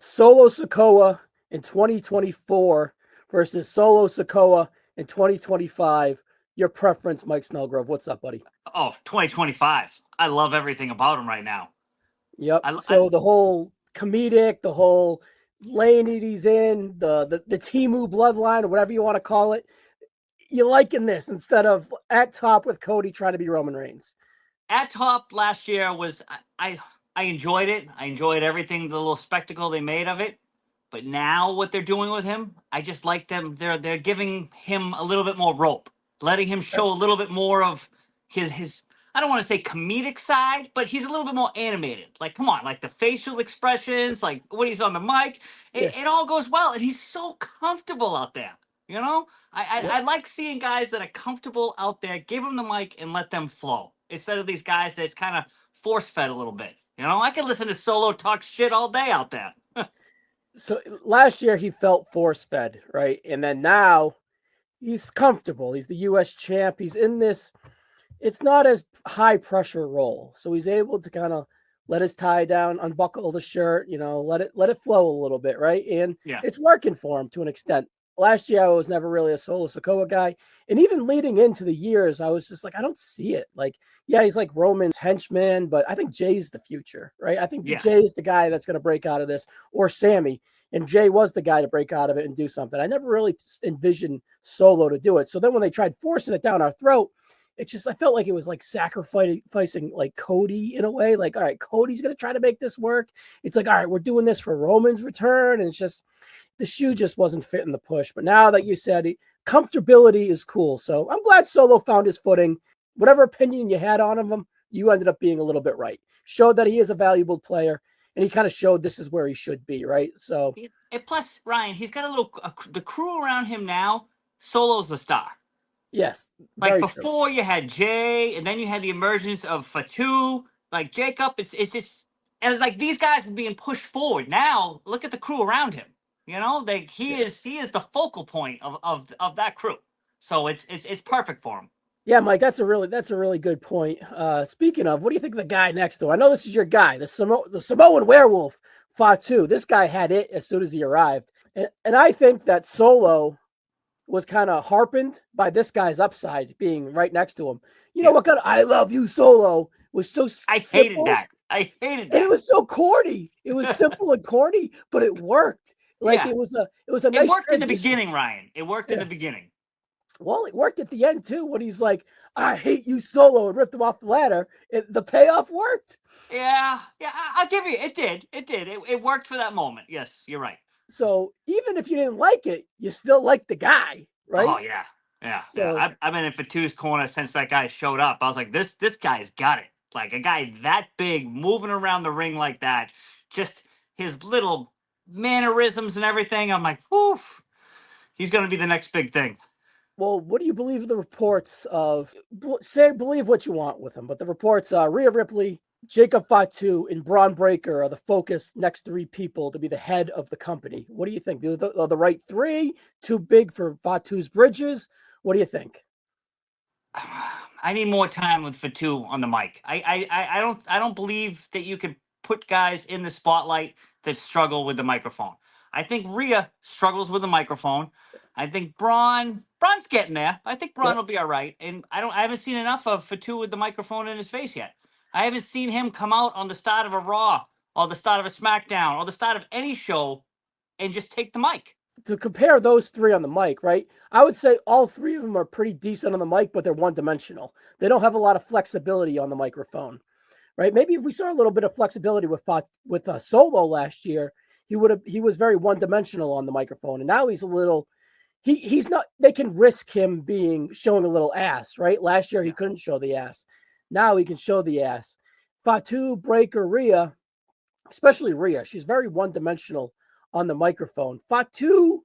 Solo Sikoa in 2024 versus Solo Sikoa in 2025. Your preference, Mike Snellgrove. What's up, buddy? Oh, 2025. I love everything about him right now. Yep. I So the whole comedic, the whole lane that he's in, the Timu bloodline, or whatever you want to call it, you liking this instead of at top with Cody trying to be Roman Reigns. At top last year was I enjoyed it. I enjoyed everything, the little spectacle they made of it. But now what they're doing with him, I just like them. They're giving him a little bit more rope, letting him show a little bit more of his. I don't want to say comedic side, but he's a little bit more animated. Like, come on, like the facial expressions, like when he's on the mic, it all goes well, and he's so comfortable out there. You know, I like seeing guys that are comfortable out there. Give them the mic and let them flow instead of these guys that's kind of force fed a little bit. You know, I can listen to Solo talk shit all day out there. So last year he felt force fed, right? And then now he's comfortable. He's the US champ. He's in this, it's not as high pressure role. So he's able to kind of let his tie down, unbuckle the shirt, let it flow a little bit, right? And it's working for him to an extent. Last year I was never really a Solo Sikoa guy. And even leading into the years, I was just like, I don't see it. Like, yeah, he's like Roman's henchman, but I think Jay's the future, right? I think Jay's the guy that's going to break out of this, or Sammy. And Jay was the guy to break out of it and do something. I never really envisioned Solo to do it. So then when they tried forcing it down our throat, it's just, I felt like it was like sacrificing like Cody in a way. Like, all right, Cody's going to try to make this work. It's like, all right, we're doing this for Roman's return. And it's just, the shoe just wasn't fitting the push. But now that you said it, comfortability is cool. So I'm glad Solo found his footing. Whatever opinion you had on him, you ended up being a little bit right. Showed that he is a valuable player, and he kind of showed this is where he should be, right? So, and plus, Ryan, he's got the crew around him now. Solo's the star. Yes, like before true. You had Jay, and then you had the emergence of Fatu, like Jacob. It's just, and like these guys were being pushed forward. Now look at the crew around him. You know, he is the focal point of that crew. So it's perfect for him. Yeah, Mike, that's a really good point. Speaking of, what do you think of the guy next to him? I know this is your guy, the Samoan werewolf, Fatu. This guy had it as soon as he arrived. And I think that Solo was kind of harpened by this guy's upside being right next to him. You know what kind of I love you, Solo was so I hated that. And it was so corny. It was simple and corny, but it worked. Like it was a nice. It worked in the beginning, Ryan. It worked in the beginning. Well, it worked at the end too when he's like, "I hate you, Solo," and ripped him off the ladder. The payoff worked. Yeah, I'll give you. It did. It worked for that moment. Yes, you're right. So even if you didn't like it, you still liked the guy, right? Oh yeah. So, I've been in Fatu's corner since that guy showed up. I was like, this guy's got it. Like a guy that big, moving around the ring like that, just his little mannerisms and everything. I'm like, whew, he's going to be the next big thing. Well, what do you believe of the reports of, believe what you want with him, but the reports, Rhea Ripley, Jacob Fatu, and Braun Breaker are the focus next three people to be the head of the company. What do you think? Are the right three? Too big for Fatu's bridges? What do you think? I need more time with Fatu on the mic. I don't believe that you can put guys in the spotlight that struggle with the microphone. I think Rhea struggles with the microphone. I think Braun's getting there. I think Braun will be all right. And I haven't seen enough of Fatu with the microphone in his face yet. I haven't seen him come out on the start of a Raw or the start of a SmackDown or the start of any show and just take the mic. To compare those three on the mic, right? I would say all three of them are pretty decent on the mic, but they're one-dimensional. They don't have a lot of flexibility on the microphone, right? Maybe if we saw a little bit of flexibility with Solo last year, he was very one-dimensional on the microphone, and now he's a little. He's not. They can risk him showing a little ass, right? Last year he couldn't show the ass. Now he can show the ass. Fatu, Breaker, Rhea, especially Rhea, she's very one-dimensional on the microphone. Fatu,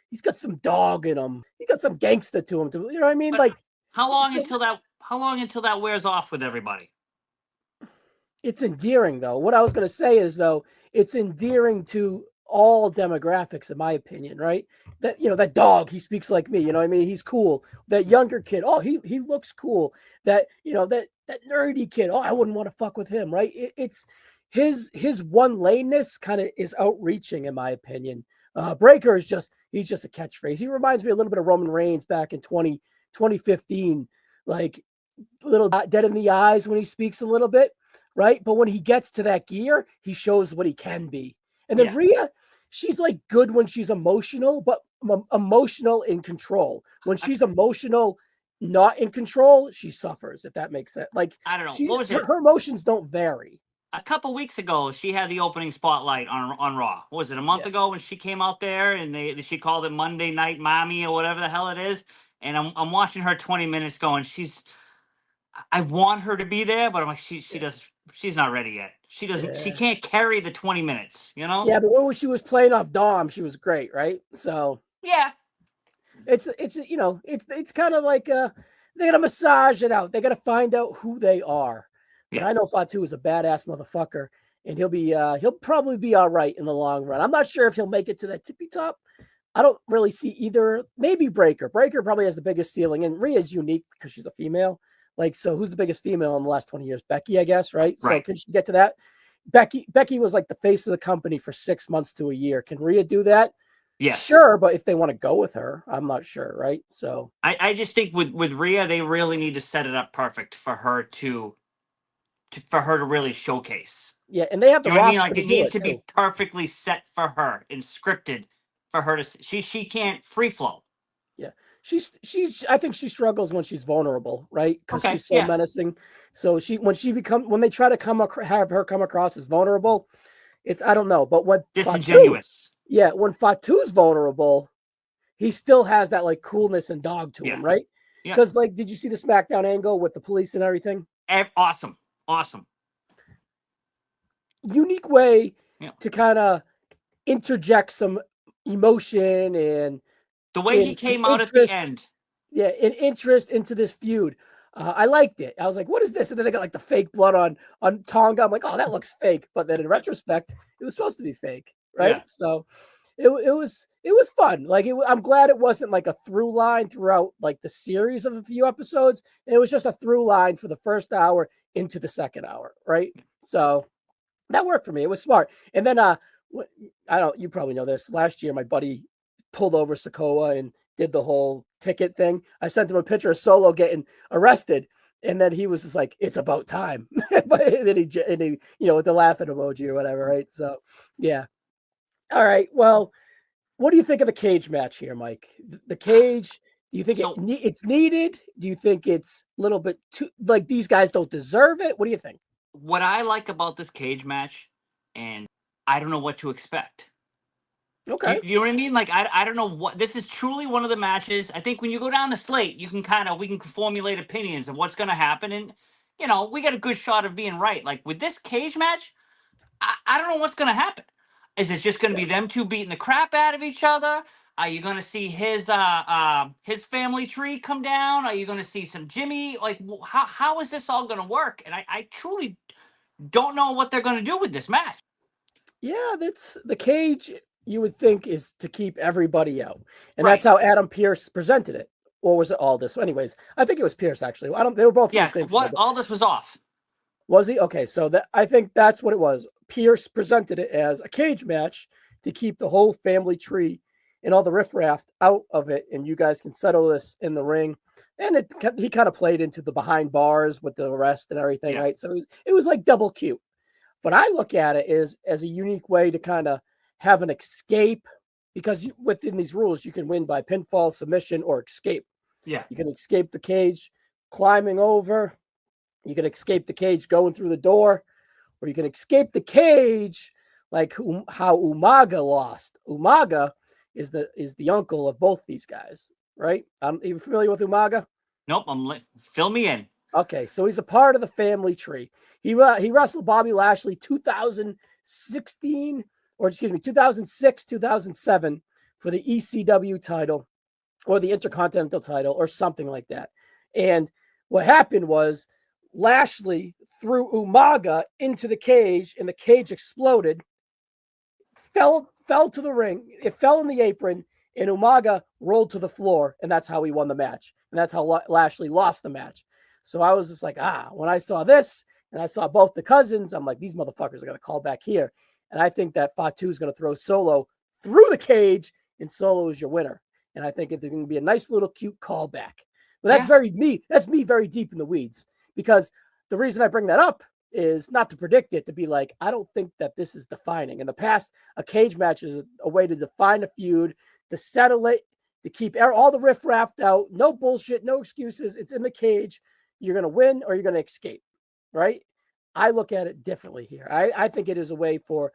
he's got some dog in him. He got some gangster to him. You know what I mean? But like, how long until that wears off with everybody? It's endearing, though. What I was going to say is, though, it's endearing to all demographics, in my opinion, right? That, that dog, he speaks like me, you know what I mean? He's cool. That younger kid, oh, he looks cool. That, that nerdy kid, oh, I wouldn't want to fuck with him, right? his one laneness kind of is outreaching, in my opinion. Breaker is he's just a catchphrase. He reminds me a little bit of Roman Reigns back in 2015, like a little dead in the eyes when he speaks a little bit, right? But when he gets to that gear, he shows what he can be. And then Rhea, she's like good when she's emotional, but emotional in control. When she's emotional, not in control, she suffers, if that makes sense. Like, I don't know. What was her emotions don't vary. A couple weeks ago, she had the opening spotlight on Raw. What was it, a month ago when she came out there and she called it Monday Night Mommy or whatever the hell it is? And I'm watching her 20 minutes going, I want her to be there, but I'm like, she's not ready yet. She doesn't, she can't carry the 20 minutes, you know? Yeah, but when she was playing off Dom, she was great, right? So yeah. It's kind of like they gotta massage it out. They gotta find out who they are. But I know Fatu is a badass motherfucker, and he'll probably be all right in the long run. I'm not sure if he'll make it to that tippy top. I don't really see either. Maybe Breaker. Breaker probably has the biggest ceiling, and Rhea's unique because she's a female. Like, so who's the biggest female in the last 20 years? Becky, I guess, right? So can she get to that? Becky was like the face of the company for 6 months to a year. Can Rhea do that? Yeah, sure, but if they want to go with her, I'm not sure, right? So I just think with Rhea, they really need to set it up perfect for her to really showcase. Yeah, and they have the roster. I mean? Like, it needs to be perfectly set for her and scripted for her to. She can't free flow. Yeah, she's. I think she struggles when she's vulnerable, right? Because she's so menacing. So when they try to have her come across as vulnerable, I don't know. But when disingenuous. When Fatu's vulnerable, he still has that like coolness and dog to him, right? Because like, did you see the SmackDown angle with the police and everything? Awesome. Unique way to kind of interject some emotion and the way he came out at the end. Yeah, an interest into this feud. I liked it. I was like, what is this? And then they got like the fake blood on Tonga. I'm like, oh, that looks fake. But then in retrospect, it was supposed to be fake, right? Yeah. So it was fun. Like, I'm glad it wasn't like a through line throughout like the series of a few episodes. It was just a through line for the first hour into the second hour, right? So that worked for me. It was smart. And then you probably know this. Last year, my buddy pulled over Sikoa and did the whole ticket thing. I sent him a picture of Solo getting arrested, and then he was just like, "It's about time." But then he with the laughing emoji or whatever, right? So, yeah. All right. Well, what do you think of the cage match here, Mike? The cage. Do you think it's needed? Do you think it's a little bit too like these guys don't deserve it? What do you think? What I like about this cage match, and I don't know what to expect. Okay. You know what I mean? Like, I don't know what this is. Truly one of the matches. I think when you go down the slate, we can formulate opinions of what's going to happen, and we got a good shot of being right. Like with this cage match, I don't know what's going to happen. Is it just going to be them two beating the crap out of each other? Are you going to see his family tree come down? Are you going to see some Jimmy? Like, how is this all going to work? And I truly don't know what they're going to do with this match. Yeah, that's the cage. You would think is to keep everybody out, and that's how Adam Pearce presented it. Or was it Aldis? Anyways, I think it was Pearce actually. They were both the same. Aldis was off. Was he? Okay, so I think that's what it was. Pearce presented it as a cage match to keep the whole family tree and all the riffraff out of it, and you guys can settle this in the ring. And he kind of played into the behind bars with the arrest and everything, right? So it was like double cute. But I look at it as a unique way to kind of have an escape, because within these rules, you can win by pinfall, submission, or escape. Yeah. You can escape the cage climbing over. You can escape the cage going through the door, or you can escape the cage like how Umaga lost. Umaga is the uncle of both these guys, right? Are you familiar with Umaga? Nope. Fill me in. Okay, so he's a part of the family tree. He wrestled Bobby Lashley 2006, 2007 for the ECW title or the Intercontinental title or something like that. And what happened was Lashley threw Umaga into the cage, and the cage exploded, fell to the ring. It fell in the apron, and Umaga rolled to the floor, and that's how he won the match. And that's how Lashley lost the match. So I was just like, when I saw this, and I saw both the cousins. I'm like, these motherfuckers are going to call back here. And I think that Fatu is going to throw Solo through the cage, and Solo is your winner. And I think it's going to be a nice little cute callback. But that's very me. That's me very deep in the weeds, because the reason I bring that up is not to predict it, to be like, I don't think that this is defining. In the past, a cage match is a way to define a feud, to settle it, to keep all the riffraff out. No bullshit, no excuses. It's in the cage. You're going to win or you're going to escape, right? I look at it differently here. I think it is a way for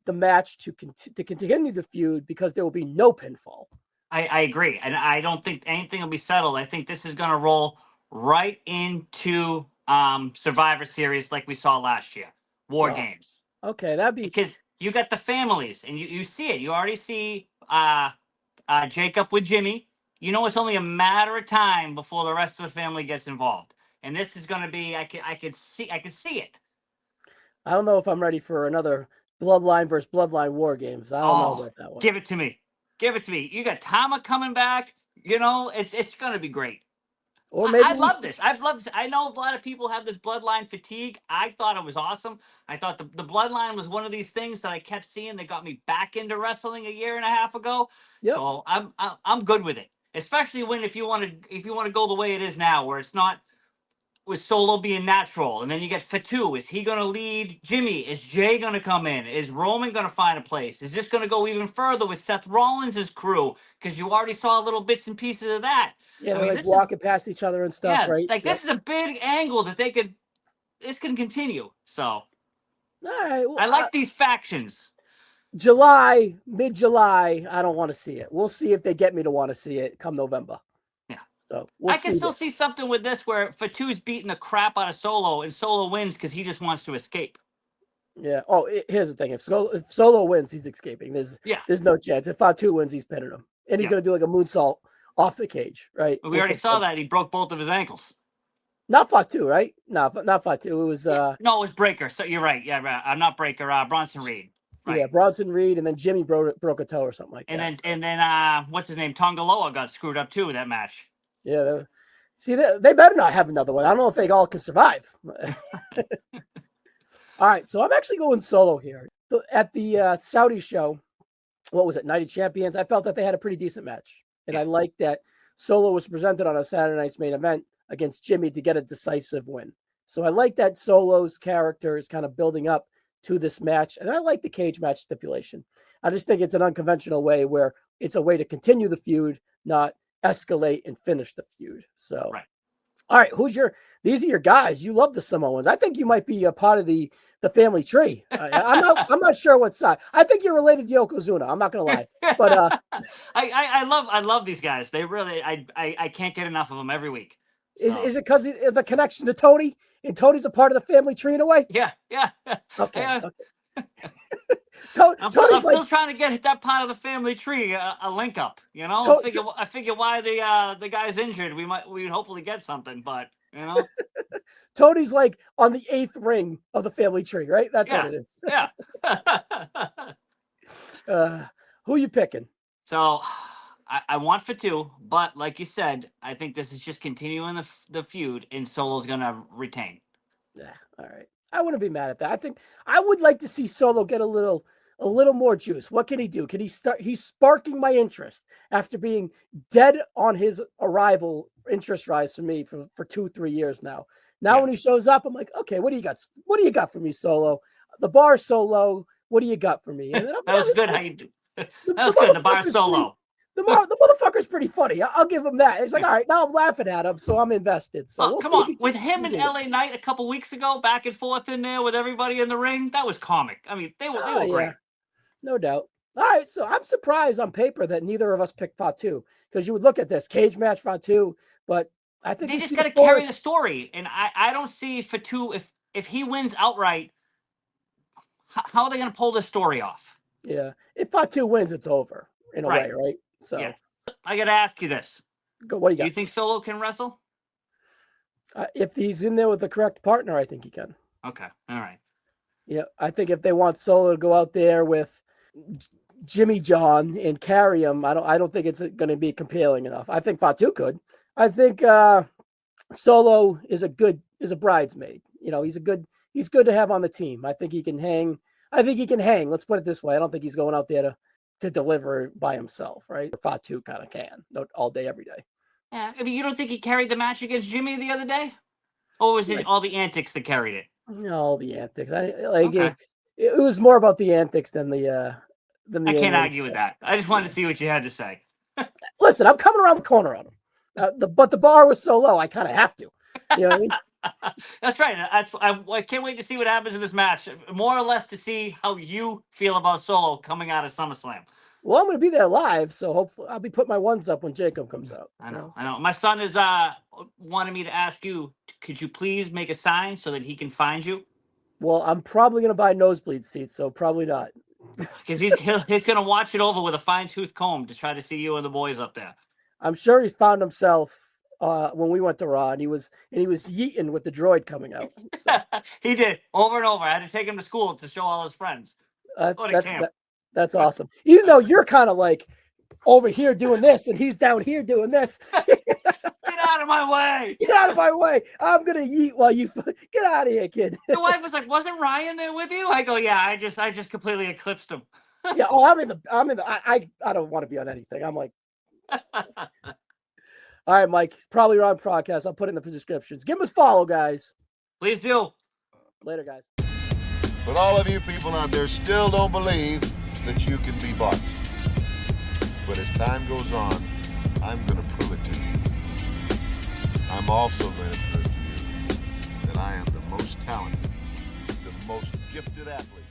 the match to continue the feud, because there will be no pinfall. I agree. And I don't think anything will be settled. I think this is going to roll right into Survivor Series like we saw last year. War Games. Okay, that'd be... Because you got the families, and you see it. You already see Jacob with Jimmy. You know it's only a matter of time before the rest of the family gets involved. And this is going to be, I could see it. I don't know if I'm ready for another Bloodline versus Bloodline War Games. I don't know about that one. Give it to me. Give it to me. You got Tama coming back. You know, it's going to be great. Or maybe I love this. I've loved this. I know a lot of people have this Bloodline fatigue. I thought it was awesome. I thought the Bloodline was one of these things that I kept seeing that got me back into wrestling a year and a half ago. Yep. So I'm good with it. Especially if you want to go the way it is now, where it's not with Solo being natural, and then you get Fatu. Is he going to lead Jimmy? Is Jay going to come in? Is Roman going to find a place? Is this going to go even further with Seth Rollins' crew? Because you already saw little bits and pieces of that. Yeah, they're like walking past each other and stuff, right? Like this is a big angle that this can continue. So, all right, well, I like these factions. Mid-July, I don't want to see it. We'll see if they get me to want to see it come November. So I can still see something with this where Fatu's beating the crap out of Solo, and Solo wins because he just wants to escape. Yeah. Oh, here's the thing: if Solo wins, he's escaping. There's no chance. If Fatu wins, he's pinning him, and he's going to do like a moonsault off the cage, right? We already saw that he broke both of his ankles. Not Fatu, right? No, not Fatu. It was no, it was Breaker. So you're right. Yeah, right. I'm not Breaker. Bronson Reed. Right. Yeah, Bronson Reed, and then Jimmy broke a toe or something like that. And then what's his name? Tongaloa got screwed up too with that match. Yeah. See, they better not have another one. I don't know if they all can survive. All right, so I'm actually going Solo here. At the Saudi show, what was it, Night of Champions, I felt that they had a pretty decent match. And I liked that Solo was presented on a Saturday night's main event against Jimmy to get a decisive win. So I like that Solo's character is kind of building up to this match. And I like the cage match stipulation. I just think it's an unconventional way where it's a way to continue the feud, not escalate and finish the feud. So, right. All right, these are your guys. You love the Samoans. I think you might be a part of the family tree. I'm not sure what side. I think you're related to Yokozuna. I'm not gonna lie, but I love these guys. They really, I can't get enough of them every week. So. Is it because of the connection to Tony? And Tony's a part of the family tree in a way? Yeah. Okay. I'm still trying to get that part of the family tree a link up. You know, I figure why the guy's injured, we'd hopefully get something, but you know, Tony's like on the 8th ring of the family tree, right? That's what it is. Yeah. Who are you picking? So I want Fatu, but like you said, I think this is just continuing the feud, and Solo's gonna retain. Yeah. All right. I wouldn't be mad at that. I think I would like to see Solo get a little more juice. What can he do? Can he start? He's sparking my interest after being dead on his arrival. Interest rise for me for 2-3 years now. When he shows up, I'm like, okay, what do you got? What do you got for me, Solo? The bar Solo. What do you got for me? And then that was good. How you do? That was good. The bar Solo. The motherfucker's pretty funny. I'll give him that. It's like, all right, now I'm laughing at him, so I'm invested. So come on. With him and LA Knight a couple weeks ago, back and forth in there with everybody in the ring, that was comic. I mean, they were great. No doubt. All right, so I'm surprised on paper that neither of us picked Fatu, because you would look at this cage match Fatu, but I think they just got to carry the story, and I don't see Fatu if he wins outright. How are they going to pull this story off? Yeah, if Fatu wins, it's over in a way, right? So I got to ask you this. Go. What do you got? Do you think Solo can wrestle? If he's in there with the correct partner, I think he can. Okay. All right. Yeah, I think if they want Solo to go out there with Jimmy John and carry him, I don't think it's going to be compelling enough. I think Fatu could. I think Solo is a bridesmaid. You know, he's a good he's good to have on the team. I think he can hang. Let's put it this way. I don't think he's going out there to deliver by himself, right? Fatu kind of can all day, every day. Yeah, I mean, you don't think he carried the match against Jimmy the other day? Or was it all the antics that carried it? No, all the antics. It was more about the antics than the I can't argue with that. I just wanted to see what you had to say. Listen, I'm coming around the corner on him. But the bar was so low, I kind of have to. You know what I mean? That's right. I can't wait to see what happens in this match. More or less to see how you feel about Solo coming out of SummerSlam. Well, I'm going to be there live, so hopefully I'll be putting my ones up when Jacob comes out. I know. My son is wanted me to ask you, could you please make a sign so that he can find you? Well, I'm probably going to buy nosebleed seats, so probably not. Because he's going to watch it over with a fine-tooth comb to try to see you and the boys up there. I'm sure he's found himself when we went to Raw, and he was yeeting with the droid coming out. So. He did over and over. I had to take him to school to show all his friends. That's awesome. Even though you're kind of like over here doing this, and he's down here doing this. Get out of my way! Get out of my way! I'm gonna yeet while you get out of here, kid. The wife was like, "Wasn't Ryan there with you?" I go, "Yeah, I just completely eclipsed him." Yeah. Oh, I'm in the. I don't want to be on anything. I'm like. All right, Mike. He's probably on podcast. I'll put it in the descriptions. Give him a follow, guys. Please do. Later, guys. But all of you people out there still don't believe that you can be bought. But as time goes on, I'm going to prove it to you. I'm also going to prove to you that I am the most talented, the most gifted athlete